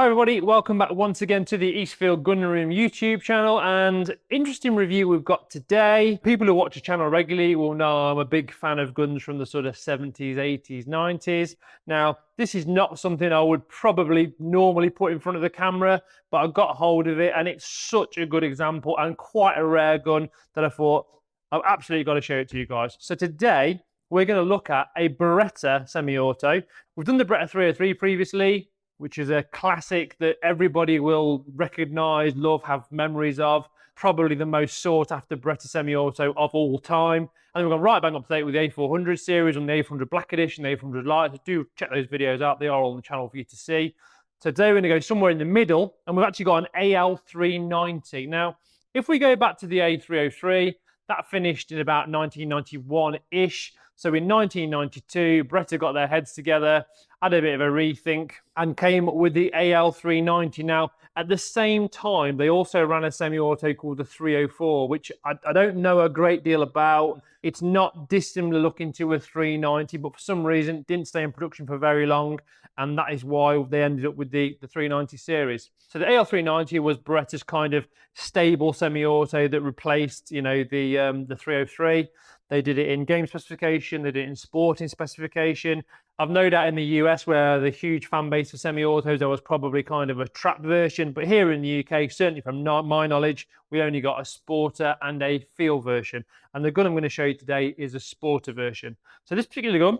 Hi everybody, welcome back once again to the Eastfield Gunroom YouTube channel, and interesting review we've got today. People who watch the channel regularly will know I'm a big fan of guns from the sort of 70s, 80s, 90s. Now, this is not something I would probably normally put in front of the camera, but I got hold of it and it's such a good example and quite a rare gun that I thought I've absolutely got to show it to you guys. So today, we're going to look at a Beretta semi-auto. We've done the Beretta 303 previously, which is a classic that everybody will recognize, love, have memories of. Probably the most sought after Beretta semi-auto of all time. And we've gone right bang up to date with the A400 series and the A400 Black Edition, the A400 Light. So do check those videos out. They are all on the channel for you to see. So today we're going to go somewhere in the middle, and we've actually got an AL390. Now, if we go back to the A303, that finished in about 1991-ish. So in 1992, Beretta got their heads together, had a bit of a rethink, and came up with the AL390. Now, at the same time, they also ran a semi-auto called the 304, which I don't know a great deal about. It's not dissimilar looking to a 390, but for some reason, it didn't stay in production for very long, and that is why they ended up with the 390 series. So the AL390 was Beretta's kind of stable semi-auto that replaced, you know, the 303. They did it in game specification, they did it in sporting specification. I've no doubt in the US, where the huge fan base for semi-autos, there was probably kind of a trap version, but here in the UK, certainly from my knowledge, we only got a sporter and a field version. And the gun I'm going to show you today is a sporter version. So this particular gun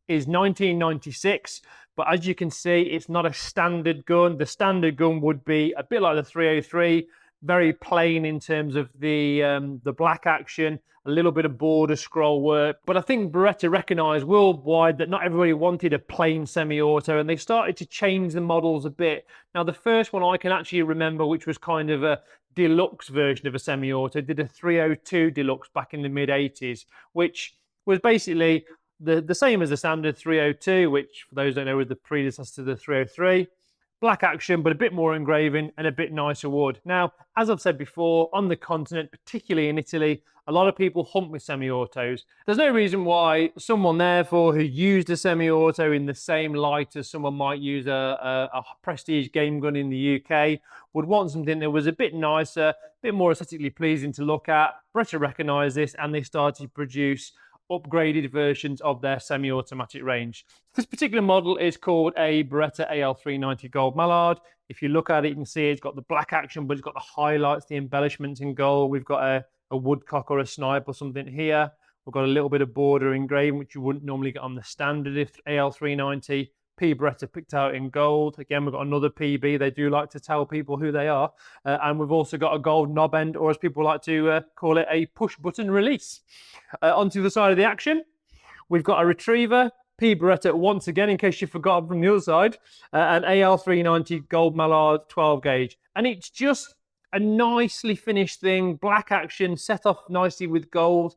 is 1996, but as you can see, it's not a standard gun. The standard gun would be a bit like the 303, very plain in terms of the black action, a little bit of border scroll work. But I think Beretta recognised worldwide that not everybody wanted a plain semi-auto, and they started to change the models a bit. Now, the first one I can actually remember, which was kind of a deluxe version of a semi-auto, did a 302 deluxe back in the mid-80s, which was basically the same as the standard 302, which, for those who don't know, was the predecessor to the 303. Black action, but a bit more engraving and a bit nicer wood. Now, as I've said before, on the continent, particularly in Italy, a lot of people hunt with semi-autos. There's no reason why someone, therefore, who used a semi-auto in the same light as someone might use a prestige game gun in the UK would want something that was a bit nicer, a bit more aesthetically pleasing to look at. Beretta recognised this, and they started to produce upgraded versions of their semi-automatic range. This particular model is called a Beretta AL390 Gold Mallard. If you look at it, you can see it's got the black action, but it's got the highlights, the embellishments in gold. We've got a woodcock or a snipe or something here. We've got a little bit of border engraving, which you wouldn't normally get on the standard AL390. P Beretta picked out in gold. Again, we've got another PB. They do like to tell people who they are. And we've also got a gold knob end, or as people like to call it, a push button release. Onto the side of the action, we've got a retriever. P Beretta, once again, in case you forgot from the other side, an AL390 Gold Mallard 12 gauge. And it's just a nicely finished thing, black action, set off nicely with gold.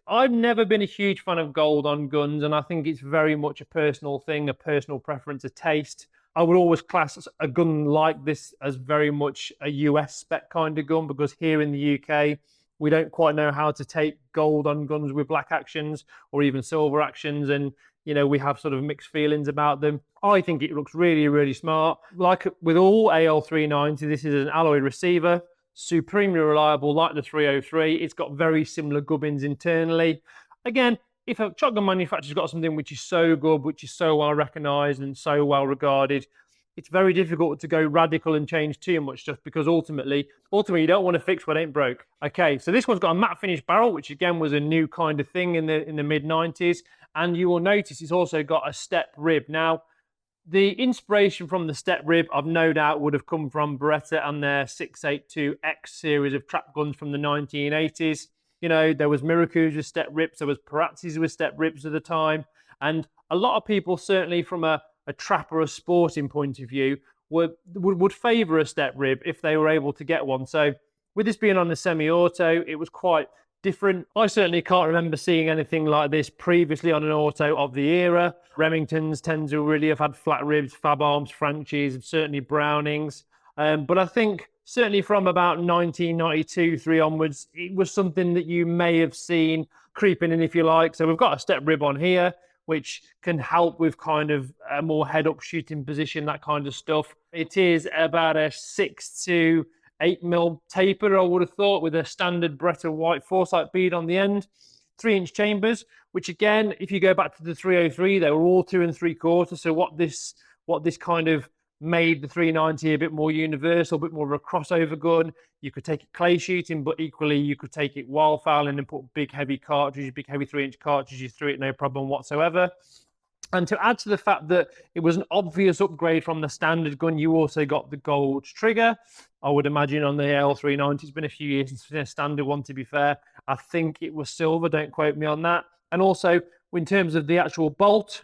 I've never been a huge fan of gold on guns, and I think it's very much a personal thing, a personal preference, a taste. I would always class a gun like this as very much a US spec kind of gun, because here in the UK, we don't quite know how to take gold on guns with black actions or even silver actions, and you know, we have sort of mixed feelings about them. I think it looks really, really smart. Like with all AL390, this is an alloy receiver, supremely reliable like the 303. It's got very similar gubbins internally. Again, if a shotgun manufacturer's got something which is so good, which is so well recognized and so well regarded, it's very difficult to go radical and change too much stuff, because ultimately you don't want to fix what ain't broke. Okay, so this one's got a matte finish barrel, which again was a new kind of thing in the mid-90s, and you will notice it's also got a step rib. Now, the inspiration from the step rib, I've no doubt, would have come from Beretta and their 682X series of trap guns from the 1980s. You know, there was Miracu's with step ribs, there was Parazzis with step ribs at the time, and a lot of people, certainly from a trap or a sporting point of view, would favour a step rib if they were able to get one. So with this being on the semi-auto, it was quite different. I certainly can't remember seeing anything like this previously on an auto of the era. Remingtons tend to really have had flat ribs, Fab Arms, Franchis, and certainly Brownings. But I think certainly from about 1992-3 onwards, it was something that you may have seen creeping in, if you like. So we've got a step rib on here, which can help with kind of a more head-up shooting position, that kind of stuff. It is about a 6 to 8mm taper, I would have thought, with a standard Beretta white foresight bead on the end. 3-inch chambers, which again, if you go back to the 303, they were all 2 3/4. So what this kind of made the 390 a bit more universal, a bit more of a crossover gun. You could take it clay shooting, but equally you could take it wildfowling and put big heavy cartridges, big heavy 3-inch cartridges through it, no problem whatsoever. And to add to the fact that it was an obvious upgrade from the standard gun, you also got the gold trigger. I would imagine on the AL390, it's been a few years since the standard one, to be fair. I think it was silver, don't quote me on that. And also, in terms of the actual bolt,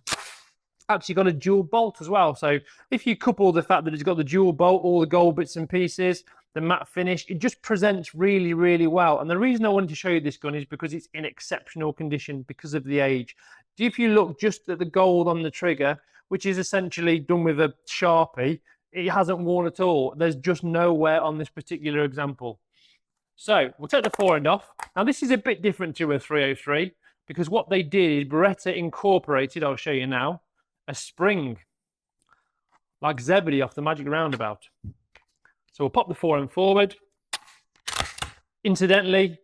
actually got a dual bolt as well. So if you couple the fact that it's got the dual bolt, all the gold bits and pieces, the matte finish, it just presents really, really well. And the reason I wanted to show you this gun is because it's in exceptional condition because of the age. If you look just at the gold on the trigger, which is essentially done with a Sharpie, it hasn't worn at all. There's just no wear on this particular example. So we'll take the forend off. Now this is a bit different to a 303 because what they did is Beretta incorporated, I'll show you now, a spring like Zebedee off the Magic Roundabout. So we'll pop the forend forward. Incidentally,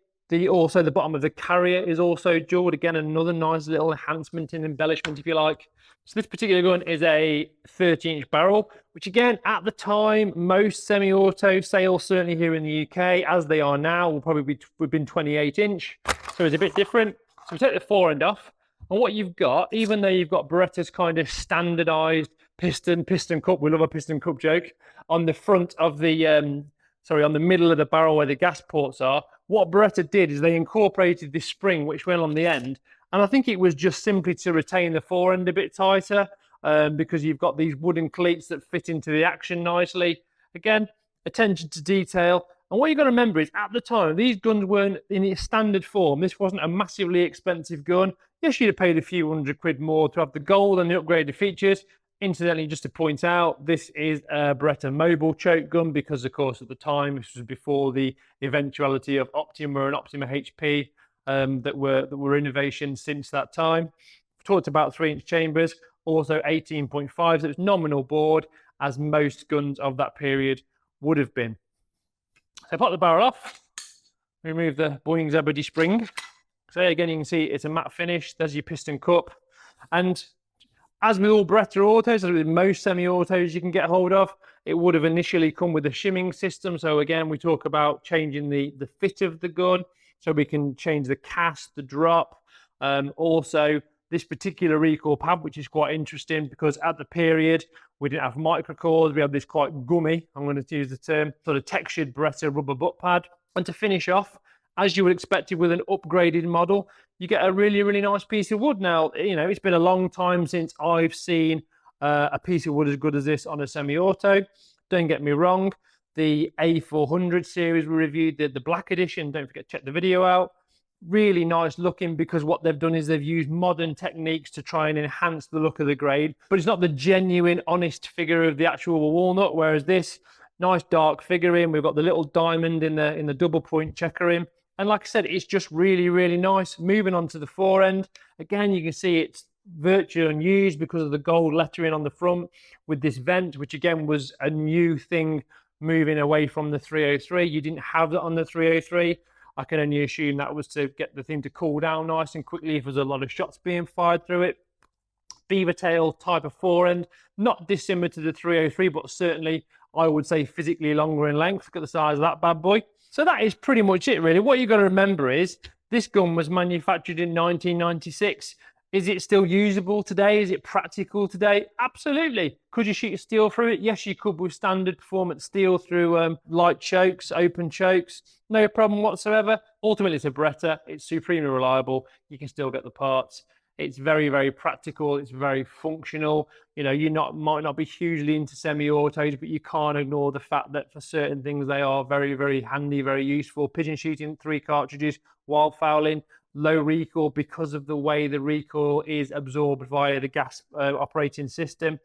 also the bottom of the carrier is also jeweled. Again, another nice little enhancement and embellishment, if you like. So this particular gun is a 30-inch barrel, which again, at the time, most semi-auto sales, certainly here in the UK, as they are now, will probably be been 28-inch. So it's a bit different. So we take the forend off, and what you've got, even though you've got Beretta's kind of standardized piston cup, we love a piston cup joke, on the front of the, on the middle of the barrel where the gas ports are, what Beretta did is they incorporated this spring which went on the end, and I think it was just simply to retain the forend a bit tighter because you've got these wooden cleats that fit into the action nicely. Again, attention to detail. And what you've got to remember is at the time, these guns weren't in its standard form. This wasn't a massively expensive gun. Yes, you'd have paid a few £100 more to have the gold and the upgraded features. Incidentally, just to point out, this is a Beretta mobile choke gun because, of course, at the time, this was before the eventuality of Optima and Optima HP that were innovations since that time. We've talked about 3-inch chambers, also 18.5, so it's nominal board, as most guns of that period would have been. So pop the barrel off, remove the Boeing Zebedee spring. So again, you can see it's a matte finish. There's your piston cup. And as with all Beretta autos, as with most semi-autos you can get hold of, it would have initially come with a shimming system. So again, we talk about changing the fit of the gun. So we can change the cast, the drop. Also, this particular recoil pad, which is quite interesting because at the period, we didn't have microcores. We had this quite gummy, I'm going to use the term, sort of textured Beretta rubber butt pad. And to finish off, as you would expect it with an upgraded model, you get a really, really nice piece of wood. Now, you know, it's been a long time since I've seen a piece of wood as good as this on a semi-auto. Don't get me wrong. The A400 series we reviewed, the black edition, don't forget to check the video out. Really nice looking because what they've done is they've used modern techniques to try and enhance the look of the grade, but it's not the genuine, honest figure of the actual walnut, whereas this, nice dark figurine, we've got the little diamond in the double point checkering. And like I said, it's just really, really nice. Moving on to the forend, again, you can see it's virtually unused because of the gold lettering on the front with this vent, which again was a new thing moving away from the 303. You didn't have that on the 303. I can only assume that was to get the thing to cool down nice and quickly if there's a lot of shots being fired through it. Beaver tail type of forend, not dissimilar to the 303, but certainly I would say physically longer in length. Look at the size of that bad boy. So that is pretty much it, really. What you've got to remember is this gun was manufactured in 1996. Is it still usable today? Is it practical today? Absolutely. Could you shoot steel through it? Yes, you could with standard performance steel through light chokes, open chokes. No problem whatsoever. Ultimately, it's a Beretta. It's supremely reliable. You can still get the parts. It's very, very practical. It's very functional. You know, you might not be hugely into semi-autos, but you can't ignore the fact that for certain things, they are very, very handy, very useful. Pigeon shooting, 3 cartridges, wild fowling, low recoil because of the way the recoil is absorbed via the gas operating system.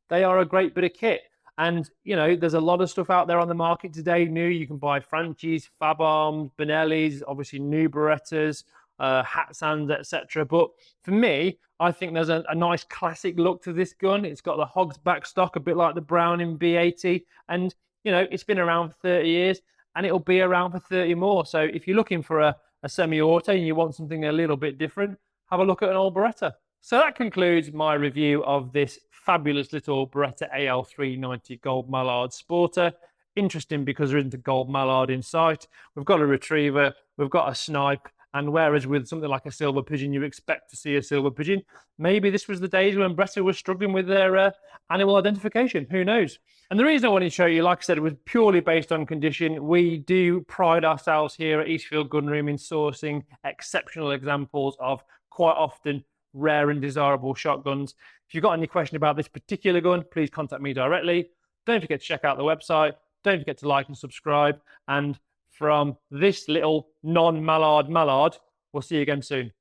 They are a great bit of kit. And, you know, there's a lot of stuff out there on the market today. New, you can buy Franchis, Fab Arms, Benellis, obviously new Berettas. hat sands, etc. But for me, I think there's a nice classic look to this gun. It's got the Hogs back stock, a bit like the Browning B80, and you know, it's been around for 30 years and it'll be around for 30 more. So if you're looking for a semi-auto and you want something a little bit different, have a look at an old Beretta. So that concludes my review of this fabulous little Beretta AL390 Gold Mallard Sporter. Interesting because there isn't a Gold Mallard in sight. We've got a retriever, we've got a snipe, and whereas with something like a silver pigeon, you expect to see a silver pigeon, maybe this was the days when Beretta was struggling with their animal identification. Who knows? And the reason I wanted to show you, like I said, it was purely based on condition. We do pride ourselves here at Eastfield Gunroom in sourcing exceptional examples of quite often rare and desirable shotguns. If you've got any question about this particular gun, please contact me directly. Don't forget to check out the website. Don't forget to like and subscribe. And from this little non-Mallard Mallard, we'll see you again soon.